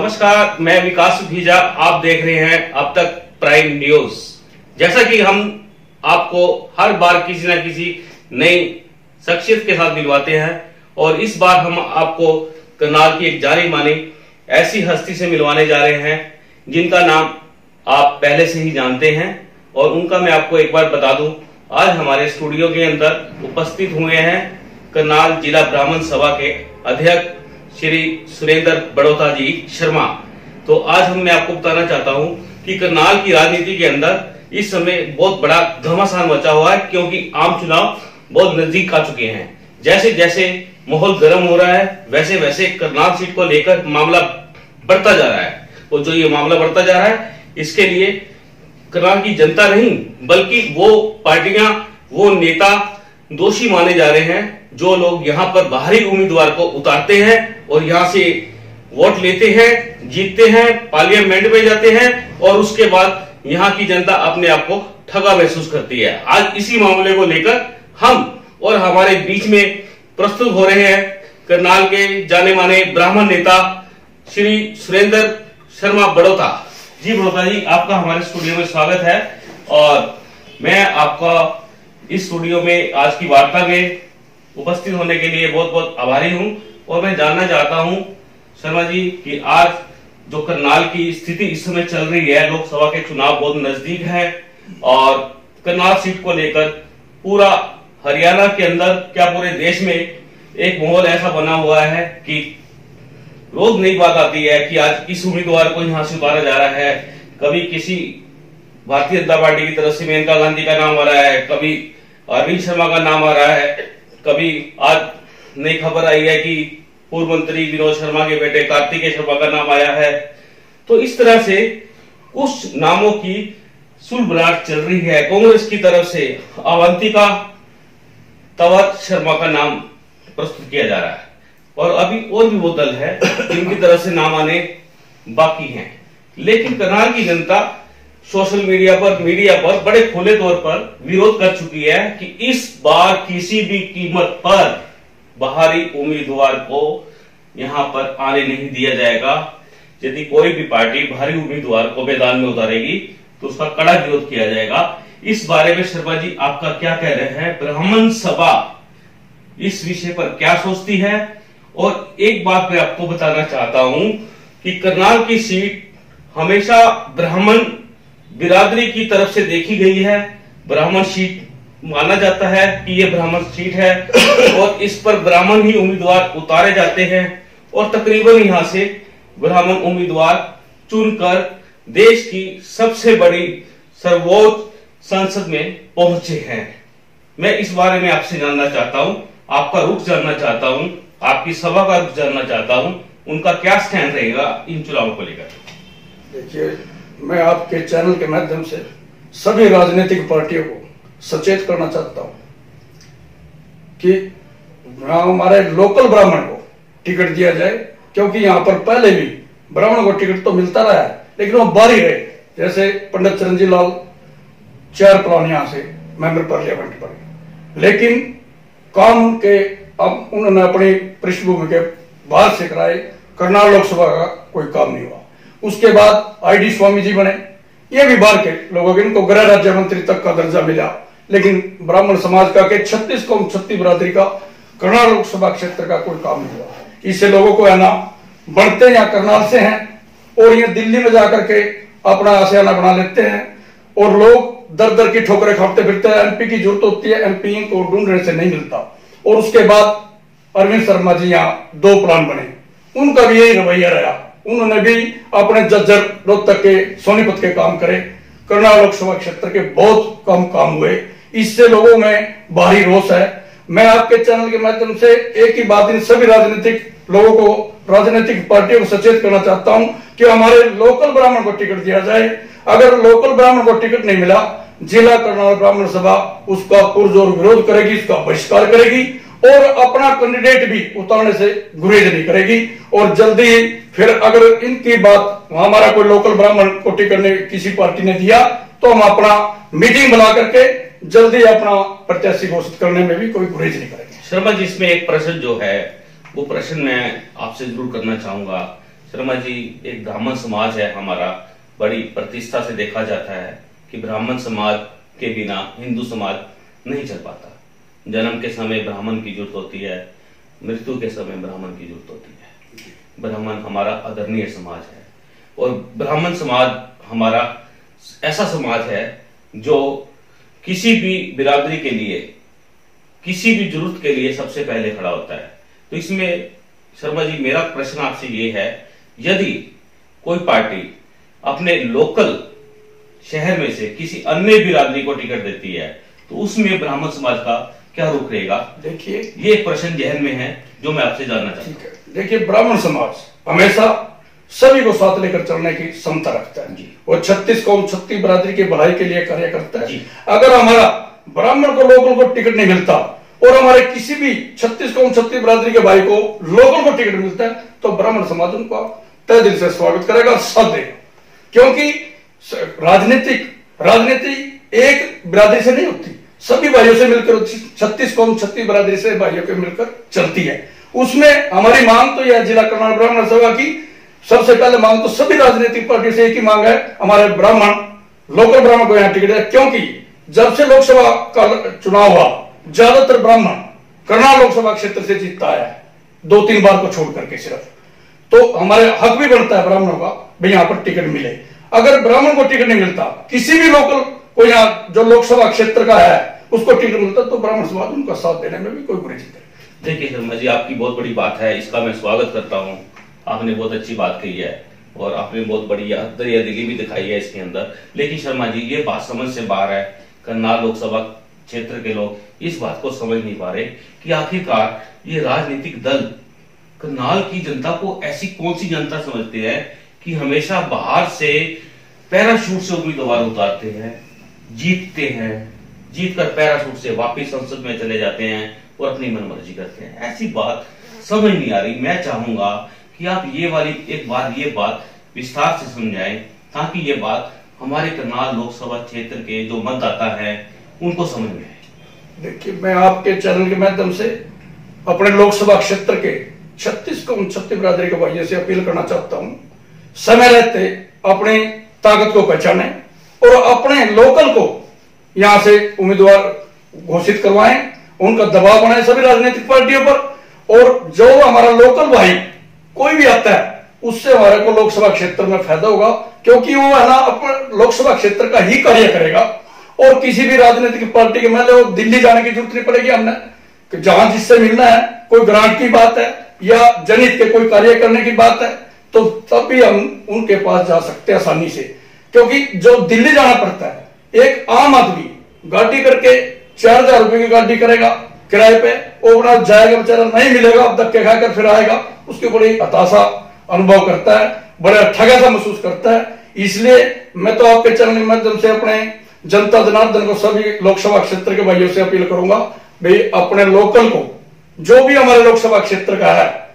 नमस्कार, मैं विकास भीजा। आप देख रहे हैं अब तक प्राइम न्यूज। जैसा कि हम आपको हर बार किसी न किसी नई शख्सियत के साथ मिलवाते हैं और इस बार हम आपको करनाल की एक जानी मानी ऐसी हस्ती से मिलवाने जा रहे हैं जिनका नाम आप पहले से ही जानते हैं और उनका मैं आपको एक बार बता दूं। आज हमारे स्टूडियो के अंदर उपस्थित हुए हैं करनाल जिला ब्राह्मण सभा के अध्यक्ष श्री सुरेंद्र बड़ौता जी शर्मा। तो आज मैं आपको बताना चाहता हूं कि करनाल की राजनीति के अंदर इस समय बहुत बड़ा घमासान मचा हुआ है, क्योंकि आम चुनाव बहुत नजदीक आ चुके हैं। जैसे जैसे माहौल गर्म हो रहा है वैसे वैसे करनाल सीट को लेकर मामला बढ़ता जा रहा है और जो ये मामला बढ़ता जा रहा है इसके लिए करनाल की जनता नहीं बल्कि वो पार्टियां, वो नेता दोषी माने जा रहे हैं जो लोग यहाँ पर बाहरी उम्मीदवार को उतारते हैं और यहाँ से वोट लेते हैं, जीतते हैं, पार्लियामेंट में जाते हैं और उसके बाद यहाँ की जनता अपने आप को ठगा महसूस करती है। आज इसी मामले को लेकर हम और हमारे बीच में प्रस्तुत हो रहे हैं करनाल के जाने माने ब्राह्मण नेता श्री सुरेंद्र शर्मा बड़ौता जी। बड़ौता जी, आपका हमारे स्टूडियो में स्वागत है और मैं आपका इस स्टूडियो में आज की वार्ता में उपस्थित होने के लिए बहुत बहुत आभारी हूं और मैं जानना चाहता हूं शर्मा जी कि आज जो करनाल की स्थिति इस समय चल रही है, लोकसभा के चुनाव बहुत नजदीक है और करनाल सीट को लेकर पूरा हरियाणा के अंदर क्या पूरे देश में एक माहौल ऐसा बना हुआ है कि रोज नई बात आती है कि आज इस उम्मीदवार को यहां से उतारा जा रहा है। कभी किसी भारतीय जनता पार्टी की तरफ से मेनका गांधी का नाम आ रहा है, कभी अरविंद शर्मा का नाम आ रहा है, कभी आज नई खबर आई है कि पूर्व मंत्री विनोद शर्मा के बेटे कार्तिकेय शर्मा का नाम आया है। तो इस तरह से कुछ नामों की सुलबलाहट चल रही है। कांग्रेस की तरफ से अवंतिका तंवर शर्मा का नाम प्रस्तुत किया जा रहा है और अभी और भी वो दल है जिनकी तरफ से नाम आने बाकी हैं। लेकिन करनाल की जनता सोशल मीडिया पर बड़े खुले तौर पर विरोध कर चुकी है कि इस बार किसी भी कीमत पर बाहरी उम्मीदवार को यहां पर आने नहीं दिया जाएगा। यदि कोई भी पार्टी बाहरी उम्मीदवार को मैदान में उतारेगी तो उसका कड़ा विरोध किया जाएगा। इस बारे में शर्मा जी आपका क्या कह रहे हैं? ब्राह्मण सभा इस विषय पर क्या सोचती है? और एक बात मैं आपको बताना चाहता हूं कि करनाल की सीट हमेशा ब्राह्मण बिरादरी की तरफ से देखी गई है। ब्राह्मण सीट माना जाता है कि ये ब्राह्मण सीट है और इस पर ब्राह्मण ही उम्मीदवार उतारे जाते हैं और तकरीबन यहां से ब्राह्मण उम्मीदवार चुनकर देश की सबसे बड़ी सर्वोच्च संसद में पहुंचे हैं। मैं इस बारे में आपसे जानना चाहता हूं, आपका रुख जानना चाहता हूं, आपकी सभा का रुख जानना चाहता हूं, उनका क्या स्टैंड रहेगा इन चुनावों को लेकर। देखिए, मैं आपके चैनल के माध्यम से सभी राजनीतिक पार्टियों को सचेत करना चाहता हूं कि हमारे लोकल ब्राह्मण को टिकट दिया जाए, क्योंकि यहां पर पहले भी ब्राह्मण को टिकट तो मिलता रहा है लेकिन वो बारी रहे। जैसे पंडित चिरंजीव लाल 4 प्लान यहां से मेंबर पार्लियामेंट पर, लेकिन काम के अब उन्होंने अपनी पृष्ठभूमि के बाहर से कराए। करनाल लोकसभा का कोई काम नहीं हुआ। उसके बाद आईडी स्वामी जी बने, ये भी बाहर के लोगों के, इनको गृह राज्य मंत्री तक का दर्जा मिला, लेकिन ब्राह्मण समाज का के 36 कौम 36 बिरादरी का करनाल लोकसभा क्षेत्र का कोई काम नहीं हुआ। इससे लोगों को है ना बढ़ते या करनाल से हैं और ये दिल्ली में जाकर के अपना आशियाना बना लेते हैं और लोग दर दर की ठोकरें खाते फिरते हैं। एमपी की जरूरत होती है, एमपी को ढूंढने से नहीं मिलता। और उसके बाद अरविंद शर्मा जी यहाँ 2 प्लान बने, उनका भी यही रवैया रहा। उन्होंने भी अपने जज्जर रोहतक के सोनीपत के काम करे। करनाल लोकसभा क्षेत्र के बहुत कम काम हुए। इससे लोगों में भारी रोष है। मैं आपके चैनल के माध्यम से एक ही बात इन सभी राजनीतिक लोगों को, राजनीतिक पार्टियों को सचेत करना चाहता हूं कि हमारे लोकल ब्राह्मण को टिकट दिया जाए। अगर लोकल ब्राह्मण को टिकट नहीं मिला, जिला करनाल ब्राह्मण सभा उसका पुरजोर विरोध करेगी, इसका बहिष्कार करेगी और अपना कैंडिडेट भी उतारने से गुरेज नहीं करेगी। और जल्दी फिर अगर इनकी बात हमारा कोई लोकल ब्राह्मण को टिकट ने किसी पार्टी ने दिया तो हम अपना मीटिंग बुला करके जल्दी अपना प्रत्याशी घोषित करने में भी कोई गुरेज नहीं करेंगे। शर्मा जी, इसमें एक प्रश्न जो है वो प्रश्न मैं आपसे जरूर करना चाहूंगा। शर्मा जी, एक ब्राह्मण समाज है हमारा, बड़ी प्रतिष्ठा से देखा जाता है कि ब्राह्मण समाज के बिना हिंदू समाज नहीं चल पाता। जन्म के समय ब्राह्मण की जरूरत होती है, मृत्यु के समय ब्राह्मण की जरूरत होती है। ब्राह्मण हमारा आदरणीय समाज है और ब्राह्मण समाज हमारा ऐसा समाज है जो किसी भी बिरादरी के लिए, किसी भी जरूरत के लिए सबसे पहले खड़ा होता है। तो इसमें शर्मा जी, मेरा प्रश्न आपसे ये है, यदि कोई पार्टी अपने लोकल शहर में से किसी अन्य बिरादरी को टिकट देती है तो उसमें ब्राह्मण समाज का क्या रुख रहेगा? देखिए, ये एक प्रश्न जहन में है जो मैं आपसे जानना चाहता हूँ। देखिए, ब्राह्मण समाज हमेशा सभी को साथ लेकर चलने की क्षमता रखता है और 36 कौम 36 बिरादरी की भलाई के लिए कार्य करता है। अगर हमारा ब्राह्मण को लोकल को टिकट नहीं मिलता और हमारे किसी भी 36 कौम 36 बिरादरी के भाई को लोकल को टिकट मिलता है तो ब्राह्मण समाज उनका तहे दिल से स्वागत करेगा और साथ देगा, क्योंकि राजनीति एक बिरादरी से नहीं होती, सभी भाइयों से मिलकर 36 कौम 36 बिरादरी से भाइयों के मिलकर चलती है। उसमें हमारी मांग तो यह जिला कर्नाल ब्राह्मण सभा की सबसे पहले मांग तो सभी राजनीतिक पार्टी से एक ही मांग है, हमारे ब्राह्मण लोकल ब्राह्मण को यहाँ टिकट है, क्योंकि जब से लोकसभा का चुनाव हुआ ज्यादातर ब्राह्मण करनाल लोकसभा क्षेत्र से जीतता है, 2-3 बार को छोड़ करके सिर्फ। तो हमारे हक भी बनता है ब्राह्मणों का भाई यहाँ पर टिकट मिले। अगर ब्राह्मण को टिकट नहीं मिलता, किसी भी लोकल को यहाँ जो लोकसभा क्षेत्र का है उसको टिकट मिलता, तो ब्राह्मण समाज उनका साथ देने में भी कोई बुरी चीज नहीं। देखिए शर्मा जी, आपकी बहुत बड़ी बात है, इसका मैं स्वागत करता हूँ। आपने बहुत अच्छी बात कही है और आपने बहुत बड़ी दरियादिली भी दिखाई है इसके अंदर। लेकिन शर्मा जी, ये बात समझ से बाहर है। करनाल लोकसभा क्षेत्र के लोग इस बात को समझ नहीं पा रहे कि आखिरकार ये राजनीतिक दल करनाल की जनता को ऐसी कौन सी जनता समझते हैं कि हमेशा बाहर से पैराशूट से उम्मीदवार उतारते हैं, जीतते हैं, जीतकर पैराशूट से वापिस संसद में चले जाते हैं और अपनी मनमर्जी करते हैं। ऐसी बात समझ नहीं आ रही। मैं चाहूंगा कि आप ये वाली एक बार ये बात विस्तार से समझाएं ताकि ये बात हमारे करनाल लोकसभा क्षेत्र के जो मतदाता हैं उनको समझ में आए। देखिए, मैं आपके चैनल के माध्यम से अपने लोकसभा क्षेत्र के 36 कौम 36 बिरादरी के भाइयों से अपील करना चाहता हूं, समय रहते अपनी ताकत को पहचाने और अपने लोकल को यहां से उम्मीदवार घोषित करवाएं, उनका दबाव बनाएं सभी राजनीतिक पार्टियों पर। और जो हमारा लोकल भाई कोई भी आता है उससे हमारे को लोकसभा क्षेत्र में फायदा होगा, क्योंकि वो है ना अपने लोकसभा क्षेत्र का ही कार्य करेगा और किसी भी राजनीतिक पार्टी के मतलब वो दिल्ली जाने की जरूरत नहीं पड़ेगी हमने, कि जहां जिससे मिलना है, कोई ग्रांट की बात है या जनहित के कोई कार्य करने की बात है तो तब भी हम उनके पास जा सकते हैं आसानी से। क्योंकि जो दिल्ली जाना पड़ता है, एक आम आदमी गाड़ी करके 4000 रुपए की गाड़ी करेगा किराए पे, वो अपना जाएगा बेचारा, नहीं मिलेगा, अब धक्के खाकर फिर आएगा, उसकी बड़ी हताशा अनुभव करता है, बड़ा ठगा सा महसूस करता है। इसलिए मैं तो आपके चैनल के माध्यम से अपने जनता जनार्दन को सभी लोकसभा क्षेत्र के भाइयों से अपील करूंगा, भाई अपने लोकल को जो भी हमारे लोकसभा क्षेत्र का है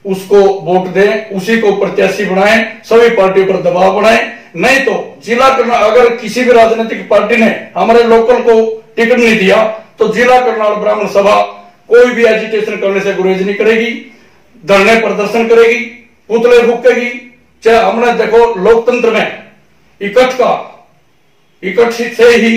उसको वोट दें, उसी को प्रत्याशी बनाएं, सभी पार्टियों पर दबाव बनाएं। नहीं तो जिला करनाल, अगर किसी भी राजनीतिक पार्टी ने हमारे लोकल को टिकट नहीं दिया तो जिला करनाल ब्राह्मण सभा कोई भी एजिटेशन करने से गुरेज नहीं करेगी, धरने प्रदर्शन करेगी, पुतले फूकेगी। चाहे हमने देखो लोकतंत्र में इकट्ठ से ही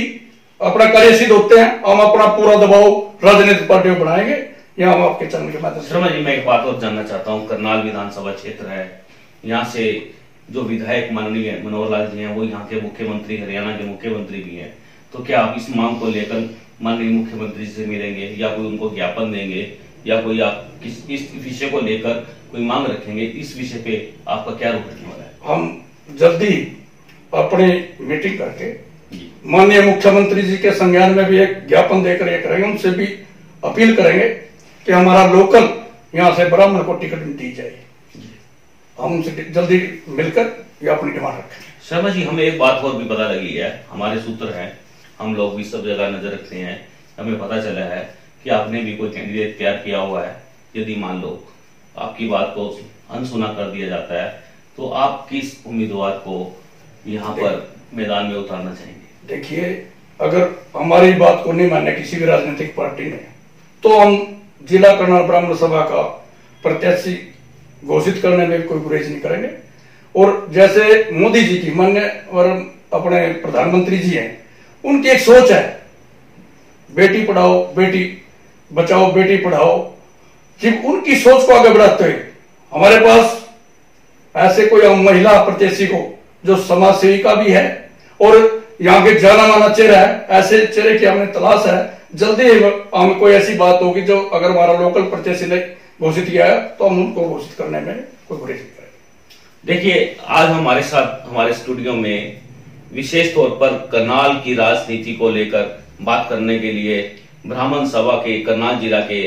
अपना कार्य सिद्ध होते हैं। हम अपना पूरा दबाव राजनीतिक पार्टियों पर बनाएंगे। यहाँ हम आपके चैनल के माध्यम से शर्मा जी, मैं एक बात और जानना चाहता हूँ। करनाल विधानसभा क्षेत्र है, यहाँ से जो विधायक माननीय मनोहर लाल जी हैं वो यहाँ के मुख्यमंत्री, हरियाणा के मुख्यमंत्री भी हैं, तो क्या आप इस मांग को लेकर माननीय मुख्यमंत्री से मिलेंगे या कोई उनको ज्ञापन देंगे या कोई आप इस विषय को लेकर कोई मांग रखेंगे? इस विषय पे आपका क्या रुख रहने वाला है? हम जल्दी अपनी मीटिंग करके माननीय मुख्यमंत्री जी के संज्ञान में भी एक ज्ञापन देकर ये करेंगे, उनसे भी अपील करेंगे कि हमारा लोकल यहाँ से ब्राह्मण को टिकट दी जाए। हम उनसे जल्दी मिलकर ये अपनी डिमांड रखें। शर्मा जी, हमें एक बात और भी पता लगी है, हमारे सूत्र हैं, हम लोग भी सब जगह नजर रखते हैं, हमें पता चला है कि आपने भी कोई कैंडिडेट तैयार किया हुआ है। यदि मान लो आपकी बात को अनसुना कर दिया जाता है तो आप किस उम्मीदवार को यहाँ पर मैदान में उतारना चाहेंगे? देखिए, अगर हमारी बात को नहीं माने किसी भी राजनीतिक पार्टी ने तो हम जिला करनाल ब्राह्मण सभा का प्रत्याशी घोषित करने में कोई गुरेज नहीं करेंगे। और जैसे मोदी जी की मान्य और अपने प्रधानमंत्री जी हैं, उनकी एक सोच है बेटी पढ़ाओ बेटी बचाओ बेटी पढ़ाओ, कि उनकी सोच को आगे बढ़ाते हुए हमारे पास ऐसे कोई महिला प्रत्याशी को जो समाज सेविका भी है और यहाँ के जाना माना चेहरा है, ऐसे चेहरे की हमें तलाश है। जल्दी हम कोई ऐसी बात होगी जो अगर हमारा लोकल प्रत्याशी ने घोषित किया है तो हम उनको घोषित करने में कोई गुरेज नहीं करेंगे। देखिए, आज हमारे साथ हमारे स्टूडियो में विशेष तौर पर करनाल की राजनीति को लेकर बात करने के लिए ब्राह्मण सभा के करनाल जिला के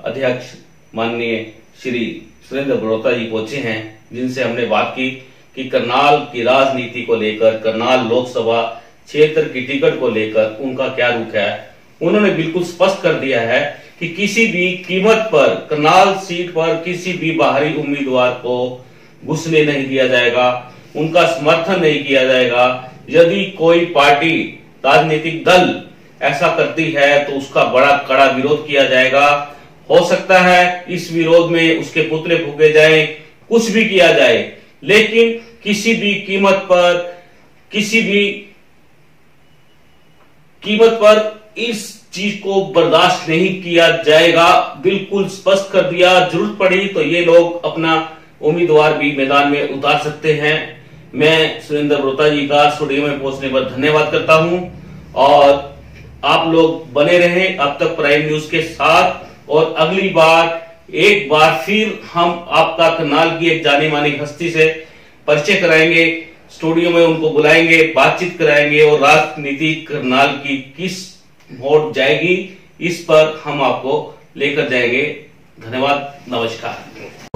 अध्यक्ष माननीय श्री सुरेंद्र बड़ौता जी पहुंचे हैं, जिनसे हमने बात की कि करनाल की राजनीति को लेकर, करनाल लोकसभा क्षेत्र की टिकट को लेकर उनका क्या रुख है। उन्होंने बिल्कुल स्पष्ट कर दिया है कि किसी भी कीमत पर करनाल सीट पर किसी भी बाहरी उम्मीदवार को घुसने नहीं दिया जाएगा, उनका समर्थन नहीं किया जाएगा। यदि कोई पार्टी राजनीतिक दल ऐसा करती है तो उसका बड़ा कड़ा विरोध किया जाएगा। हो सकता है इस विरोध में उसके पुतले फूके जाएं, कुछ भी किया जाए, लेकिन किसी भी कीमत पर इस चीज को बर्दाश्त नहीं किया जाएगा। बिल्कुल स्पष्ट कर दिया। जरूरत पड़ी तो ये लोग अपना उम्मीदवार भी मैदान में उतार सकते हैं। मैं सुरेंद्र बड़ौता जी का स्टूडियो में पहुंचने पर धन्यवाद करता हूं और आप लोग बने रहें अब तक प्राइम न्यूज के साथ। और अगली बार एक बार फिर हम आपका करनाल की एक जानी मानी हस्ती से परिचय कराएंगे, स्टूडियो में उनको बुलाएंगे, बातचीत कराएंगे और राजनीति करनाल की किस मोड़ जाएगी इस पर हम आपको लेकर जाएंगे। धन्यवाद, नमस्कार।